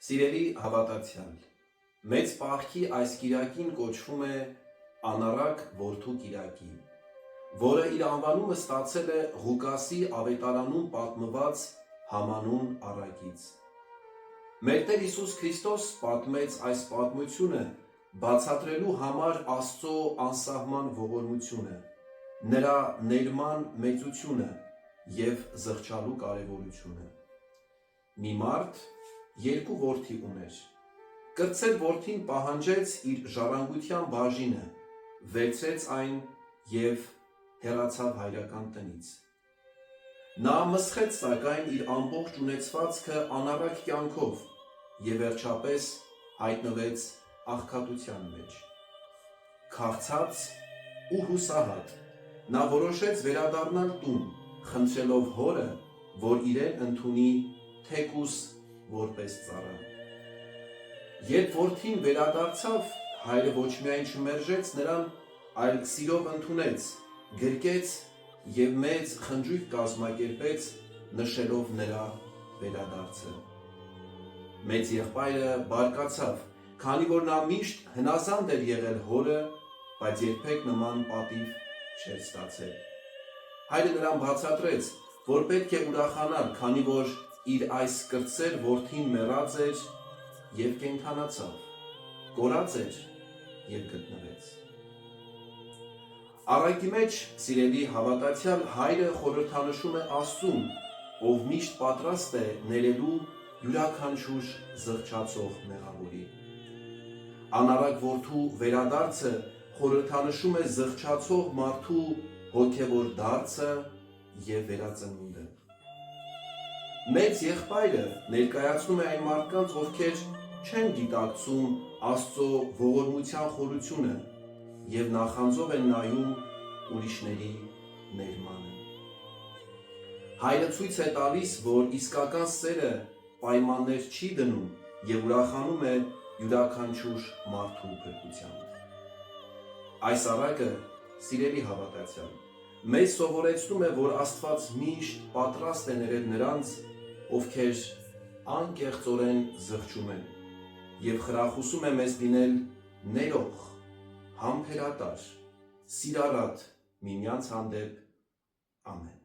Սիրելի հավատացյալ, մեծ պահքի այս կիրակին կոչվում է անառակ որդու կիրակի, որը իր անվանումը ստացել է Ղուկասի ավետարանում պատմված համանուն առակից։ Մեր Տեր Հիսուս Քրիստոս պատմեց այս պատմությունը բացատրելու համար Աստծո անսահման ողորմությունը, նրա ներման մեծությունը և զղջալու կարևորությունը։ Մի մարդ երկու որդի ուներ։ Կրտսեր որդին պահանջեց իր ժառանգության բաժինը, վերցրեց այն և հեռացավ հայրական տնից։ Նա մսխեց սակայն իր ամբողջ ունեցվածքը անառակ կյանքով և վերջապես հայտնվեց աղքատության մեջ։ Քաղցած ու հուսահատ, նա որոշեց վերադառնալ տուն, խնդրելով հորը, որ իրեն ընդունի թեկուզ որպես ծառա։ Երբ որդին վերադարձավ, հայրը ոչ միայն չմերժեց նրան, այլ սիրով ընդունեց, գրկեց և մեծ խնջույք կազմակերպեց, նշելով նրա վերադարձը։ Մեծ եղբայրը բարկացավ, քանի որ նա միշտ հնազանդ էր եղել հորը, բայց երբեք նման պատիվ չէր ստացել։ Հայրը նրան բացատրեց, որ պետք է ուրախանալ, քանի որ իր այս կրտսեր որդին մեռած էր և կենդանացավ, կորած էր և գտնվեց։ Առակի մեջ, սիրելի հավատացյալ, հայրը խորհրդանշում է Աստծուն, ով միշտ պատրաստ է ներելու յուրաքանչյուր զղջացող մեղավորի։ Անառակ որդու վերադարձը խորհրդանշում է զղջացող մարդու հոգևոր դարձը և վերածնունդը։ Մեծ եղբայրը ներկայացնում է այն մարդկանց, ովքեր չեն գիտակցում Աստծո ողորմության խորությունը և նախանձով են նայում ուրիշների ներմանը։ Հայրը ցույց է տալիս, որ իսկական սերը պայմաններ չի դնում և ուրախանում է յուրաքանչյուր մարդու փրկությամբ։ Այս առակը, սիրելի հավատացյալ, մեզ սովորեցնում է, որ Աստված միշտ պատրաստ է ներել նրանց, ովքեր անկեղծորեն զղջում են, և խրախուսում է մեզ լինել ներող, համբերատար, սիրառատ միմյանց հանդեպ։ Ամեն։